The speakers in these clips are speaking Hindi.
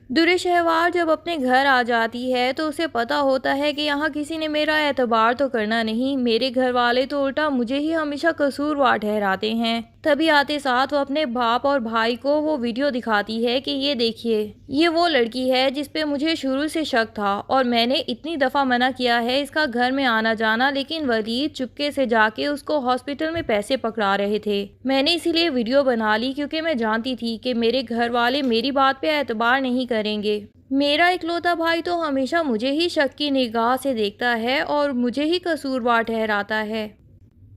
दुर्र शहवार जब अपने घर आ जाती है तो उसे पता होता है कि यहाँ किसी ने मेरा एतबार तो करना नहीं, मेरे घर वाले तो उल्टा मुझे ही हमेशा कसूरवार ठहराते हैं। तभी आते साथ वो अपने बाप और भाई को वो वीडियो दिखाती है कि ये देखिए, ये वो लड़की है जिस पे मुझे शुरू से शक था और मैंने इतनी दफ़ा मना किया है इसका घर में आना जाना, लेकिन वलीद चुपके से जाके उसको हॉस्पिटल में पैसे पकड़ा रहे थे। मैंने इसीलिए वीडियो बना ली क्योंकि मैं जानती थी कि मेरे घर वाले मेरी बात पे एतबार नहीं करेंगे। मेरा इकलौता भाई तो हमेशा मुझे ही शक की निगाह से देखता है और मुझे ही कसूरवार ठहराता है।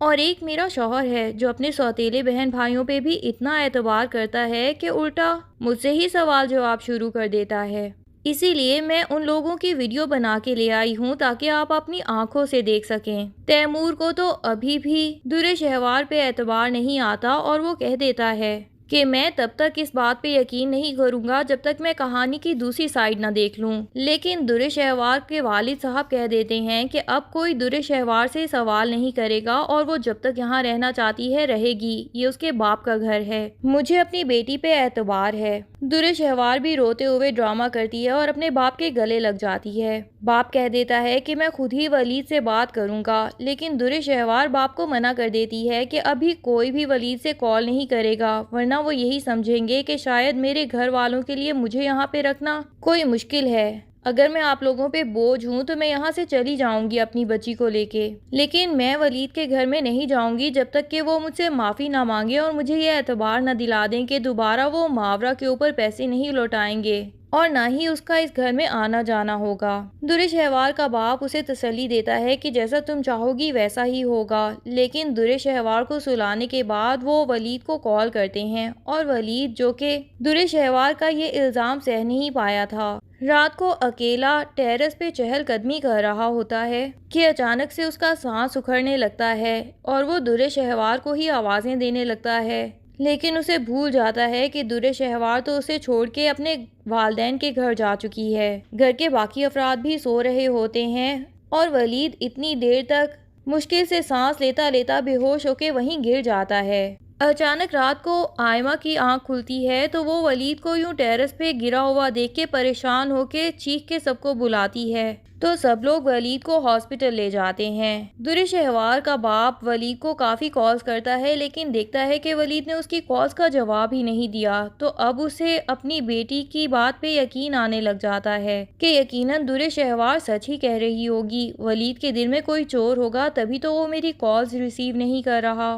और एक मेरा शौहर है जो अपने सौतेले बहन भाइयों पे भी इतना एतबार करता है कि उल्टा मुझसे ही सवाल जवाब शुरू कर देता है। इसीलिए मैं उन लोगों की वीडियो बना के ले आई हूँ ताकि आप अपनी आंखों से देख सकें। तैमूर को तो अभी भी दुर्र शहवार पे एतबार नहीं आता और वो कह देता है कि मैं तब तक इस बात पे यकीन नहीं करूंगा जब तक मैं कहानी की दूसरी साइड ना देख लूं। लेकिन दुर्र शहवार के वालिद साहब कह देते हैं कि अब कोई दुर्र शहवार से सवाल नहीं करेगा और वो जब तक यहाँ रहना चाहती है रहेगी, ये उसके बाप का घर है। मुझे अपनी बेटी पे एतबार है। दुर्र शहवार भी रोते हुए ड्रामा करती है और अपने बाप के गले लग जाती है। बाप कह देता है कि मैं खुद ही वलीद से बात करूंगा, लेकिन दुर्र शहवार बाप को मना कर देती है कि अभी कोई भी वलीद से कॉल नहीं करेगा, वरना वो यही समझेंगे कि शायद मेरे घर वालों के लिए मुझे यहाँ पे रखना कोई मुश्किल है। अगर मैं आप लोगों पे बोझ हूँ तो मैं यहाँ से चली जाऊंगी अपनी बच्ची को लेके, लेकिन मैं वलीद के घर में नहीं जाऊंगी जब तक कि वो मुझसे माफ़ी ना मांगे और मुझे ये एतबार न दिला दें कि दोबारा वो मावरा के ऊपर पैसे नहीं लौटाएंगे और ना ही उसका इस घर में आना जाना होगा। दुर्र शहवार का बाप उसे तसल्ली देता है कि जैसा तुम चाहोगी वैसा ही होगा, लेकिन दुर्र शहवार को सुलाने के बाद वो वलीद को कॉल करते हैं और वलीद, जो कि दुर्र शहवार का ये इल्ज़ाम सह नहीं पाया था, रात को अकेला टेरेस पे चहलकदमी कर रहा होता है कि अचानक से उसका सांस उखड़ने लगता है और वो दुर्र शहवार को ही आवाज़ें देने लगता है, लेकिन उसे भूल जाता है कि दुर्र शहवार तो उसे छोड़ के अपने वालदैन के घर जा चुकी है। घर के बाकी अफराद भी सो रहे होते हैं और वलीद इतनी देर तक मुश्किल से सांस लेता लेता बेहोश होकर वहीं गिर जाता है। अचानक रात को आयमा की आंख खुलती है तो वो वलीद को यूं टेरेस पे गिरा हुआ देख के परेशान होके चीख के सबको बुलाती है, तो सब लोग वलीद को हॉस्पिटल ले जाते हैं। दुर्र शहवार का बाप वलीद को काफ़ी कॉल्स करता है, लेकिन देखता है कि वलीद ने उसकी कॉल्स का जवाब ही नहीं दिया, तो अब उसे अपनी बेटी की बात पे यकीन आने लग जाता है कि यकीनन दुर्र शहवार सच ही कह रही होगी। वलीद के दिल में कोई चोर होगा, तभी तो वो मेरी कॉल्स रिसीव नहीं कर रहा।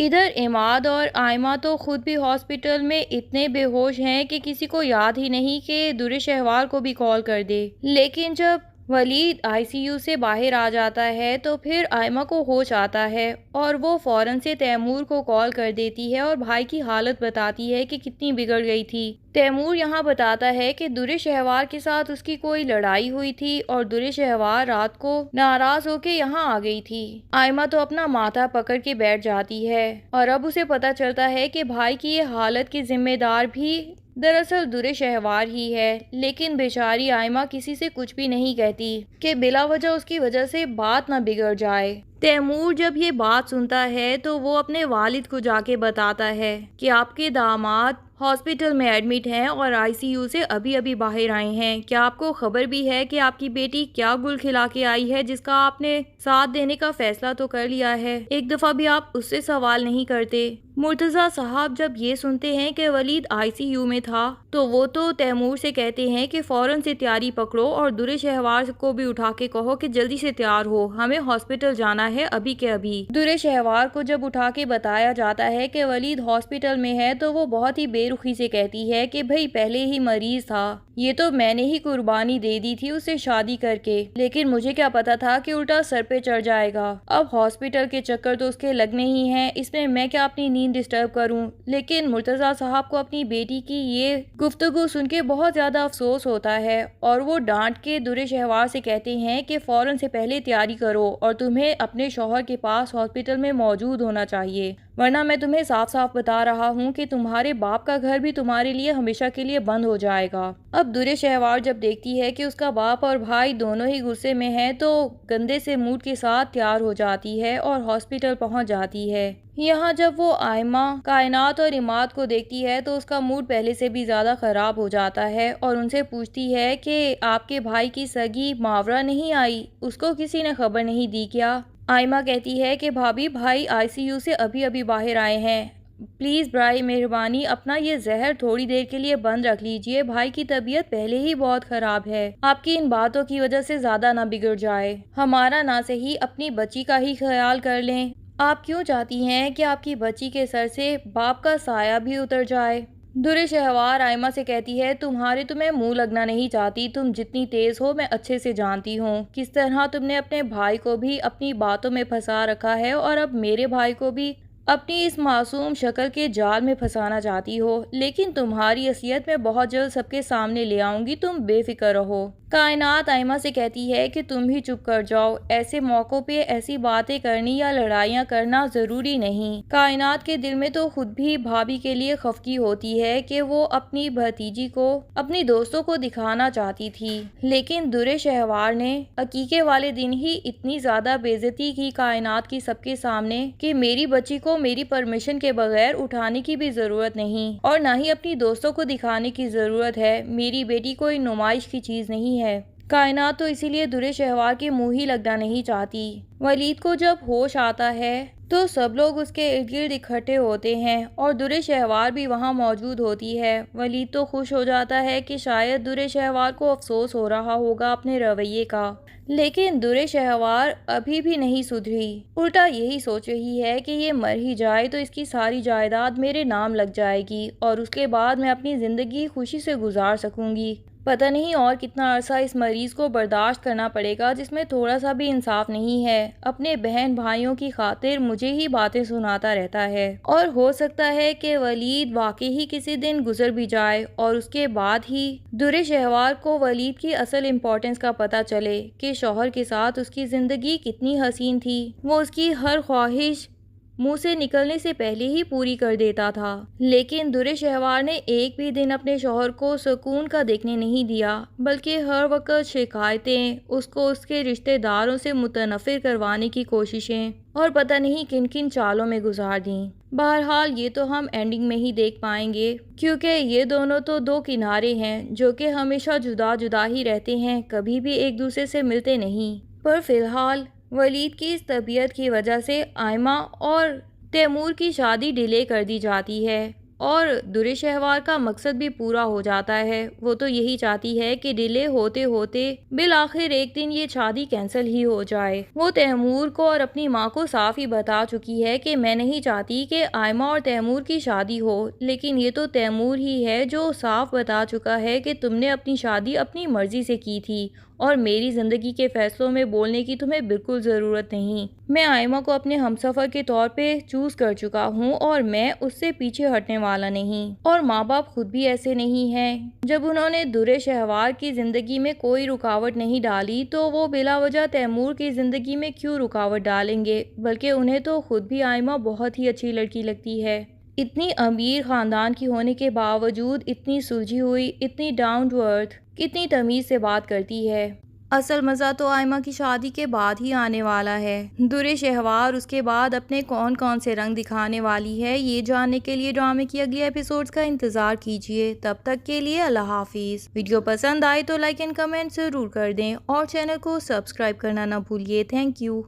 इधर इमाद और आयमा तो खुद भी हॉस्पिटल में इतने बेहोश हैं कि किसी को याद ही नहीं कि दुर्र शहवार को भी कॉल कर दे। लेकिन जब वलीद आईसीयू से बाहर आ जाता है तो फिर आयमा को होश आता है और वो फ़ौरन से तैमूर को कॉल कर देती है और भाई की हालत बताती है कि कितनी बिगड़ गई थी। तैमूर यहाँ बताता है कि दुर्र शहवार के साथ उसकी कोई लड़ाई हुई थी और दुर्र शहवार रात को नाराज होकर यहाँ आ गई थी। आयमा तो अपना माथा पकड़ के बैठ जाती है और अब उसे पता चलता है कि भाई की ये हालत की जिम्मेदार भी दरअसल दुर्र शहवार ही है। लेकिन बेचारी आयमा किसी से कुछ भी नहीं कहती कि बिला वजह उसकी वजह से बात ना बिगड़ जाए। तैमूर जब ये बात सुनता है तो वो अपने वालिद को जाके बताता है कि आपके दामाद हॉस्पिटल में एडमिट हैं और आईसीयू से अभी अभी बाहर आए हैं। क्या आपको खबर भी है कि आपकी बेटी क्या गुल खिला के आई है जिसका आपने साथ देने का फैसला तो कर लिया है, एक दफ़ा भी आप उससे सवाल नहीं करते। मुर्तज़ा साहब जब ये सुनते हैं कि वलीद आईसीयू में था तो वो तो तैमूर से कहते हैं कि फ़ौरन से तैयारी पकड़ो और दुर्र शहवार को भी उठा के कहो कि जल्दी से तैयार हो, हमें हॉस्पिटल जाना है अभी के अभी। दुर्र शहवार को जब उठा के बताया जाता है कि वलीद हॉस्पिटल में है तो वो बहुत ही बेरुखी से कहती है कि भाई पहले ही मरीज था, ये तो मैंने ही कुर्बानी दे दी थी उससे शादी करके, लेकिन मुझे क्या पता था कि उल्टा सर पे चढ़ जाएगा। अब हॉस्पिटल के चक्कर तो उसके लगने ही हैं, इसमें मैं क्या अपनी नींद डिस्टर्ब करूं। लेकिन मुर्तज़ा साहब को अपनी बेटी की ये गुफ्तगू सुन के बहुत ज़्यादा अफसोस होता है और वो डांट के दुर्र शहवार से कहते हैं कि फ़ौरन से पहले तैयारी करो और तुम्हें अपने शौहर के पास हॉस्पिटल में मौजूद होना चाहिए, वरना मैं तुम्हें साफ साफ बता रहा हूँ कि तुम्हारे बाप का घर भी तुम्हारे लिए हमेशा के लिए बंद हो जाएगा। अब दुर्र शहवार जब देखती है कि उसका बाप और भाई दोनों ही गुस्से में हैं तो गंदे से मूड के साथ तैयार हो जाती है और हॉस्पिटल पहुँच जाती है। यहाँ जब वो आयमा कायनात और इमाद को देखती है तो उसका मूड पहले से भी ज़्यादा ख़राब हो जाता है और उनसे पूछती है कि आपके भाई की सगी मावरा नहीं आई, उसको किसी ने खबर नहीं दी क्या? आयमा कहती है कि भाभी, भाई आईसीयू से अभी अभी बाहर आए हैं। प्लीज़ भाई, मेहरबानी अपना ये जहर थोड़ी देर के लिए बंद रख लीजिए, भाई की तबीयत पहले ही बहुत ख़राब है। आपकी इन बातों की वजह से ज़्यादा ना बिगड़ जाए। हमारा ना सही अपनी बच्ची का ही ख्याल कर लें। आप क्यों चाहती हैं कि आपकी बच्ची के सर से बाप का साया भी उतर जाए? दुर्र शहवार आयमा से कहती है, तुम्हारे तो मैं मुंह लगना नहीं चाहती, तुम जितनी तेज हो मैं अच्छे से जानती हूँ किस तरह तुमने अपने भाई को भी अपनी बातों में फंसा रखा है और अब मेरे भाई को भी अपनी इस मासूम शक्ल के जाल में फंसाना चाहती हो। लेकिन तुम्हारी असलियत मैं बहुत जल्द सबके सामने ले आऊंगी, तुम बेफिक्र रहो। कायनात आयमा से कहती है कि तुम ही चुप कर जाओ, ऐसे मौक़ों पे ऐसी बातें करनी या लड़ाइयाँ करना ज़रूरी नहीं। कायनात के दिल में तो खुद भी भाभी के लिए खफकी होती है कि वो अपनी भतीजी को अपनी दोस्तों को दिखाना चाहती थी, लेकिन दुर्र शहवार ने अकीके वाले दिन ही इतनी ज़्यादा बेइज्जती की कायनात की सबके सामने कि मेरी बच्ची को मेरी परमिशन के बगैर उठाने की भी ज़रूरत नहीं और ना ही अपनी दोस्तों को दिखाने की ज़रूरत है। मेरी बेटी कोई नुमाइश की चीज़ नहीं है। कायनात तो इसीलिए दुर्र शहवार के मुंह ही लगना नहीं चाहती। वलीद को जब होश आता है तो सब लोग उसके इर्द गिर्द इकट्ठे होते हैं और दुर्र शहवार भी वहाँ मौजूद होती है। वलीद तो खुश हो जाता है कि शायद दुर्र शहवार को अफसोस हो रहा होगा अपने रवैये का, लेकिन दुर्र शहवार अभी भी नहीं सुधरी। उल्टा यही सोच रही है कि ये मर ही जाए तो इसकी सारी जायदाद मेरे नाम लग जाएगी और उसके बाद मैं अपनी ज़िंदगी खुशी से गुजार सकूंगी। पता नहीं और कितना अरसा इस मरीज़ को बर्दाश्त करना पड़ेगा जिसमें थोड़ा सा भी इंसाफ नहीं है। अपने बहन भाइयों की खातिर मुझे ही बातें सुनाता रहता है और हो सकता है कि वलीद वाकई ही किसी दिन गुजर भी जाए और उसके बाद ही दुर्र शहवार को वलीद की असल इम्पोर्टेंस का पता चले कि शौहर के साथ उसकी ज़िंदगी कितनी हसीन थी। वो उसकी हर ख्वाहिश मुंह से निकलने से पहले ही पूरी कर देता था। लेकिन दुर्र शहवार ने एक भी दिन अपने शौहर को सुकून का देखने नहीं दिया, बल्कि हर वक्त शिकायतें, उसको उसके रिश्तेदारों से मुतनफ़िर करवाने की कोशिशें और पता नहीं किन किन चालों में गुजार दी। बहरहाल ये तो हम एंडिंग में ही देख पाएंगे, क्योंकि ये दोनों तो दो किनारे हैं जो कि हमेशा जुदा जुदा ही रहते हैं, कभी भी एक दूसरे से मिलते नहीं। पर फिलहाल वलीद की इस तबीयत की वजह से आयमा और तैमूर की शादी डिले कर दी जाती है और दुर्र शहवार का मकसद भी पूरा हो जाता है। वो तो यही चाहती है कि डिले होते होते बिल आखिर एक दिन ये शादी कैंसिल ही हो जाए। वो तैमूर को और अपनी माँ को साफ ही बता चुकी है कि मैं नहीं चाहती कि आयमा और तैमूर की शादी हो, लेकिन ये तो तैमूर ही है जो साफ बता चुका है कि तुमने अपनी शादी अपनी मर्जी से की थी और मेरी ज़िंदगी के फैसलों में बोलने की तुम्हें बिल्कुल ज़रूरत नहीं। मैं आयमा को अपने हमसफ़र के तौर पे चूज़ कर चुका हूँ और मैं उससे पीछे हटने वाला नहीं। और माँ बाप खुद भी ऐसे नहीं हैं। जब उन्होंने दुर्र शहवार की ज़िंदगी में कोई रुकावट नहीं डाली तो वो बिलावजह तैमूर की ज़िंदगी में क्यों रुकावट डालेंगे, बल्कि उन्हें तो खुद भी आयमा बहुत ही अच्छी लड़की लगती है। इतनी अमीर ख़ानदान की होने के बावजूद इतनी सुलझी हुई, इतनी डाउन टू अर्थ, कितनी तमीज़ से बात करती है। असल मज़ा तो आयमा की शादी के बाद ही आने वाला है। दुर्र शहवार उसके बाद अपने कौन कौन से रंग दिखाने वाली है, ये जानने के लिए ड्रामे की अगली एपिसोड्स का इंतज़ार कीजिए। तब तक के लिए अल्लाह हाफिज़। वीडियो पसंद आए तो लाइक एंड कमेंट ज़रूर कर दें और चैनल को सब्सक्राइब करना ना भूलिए। Thank you.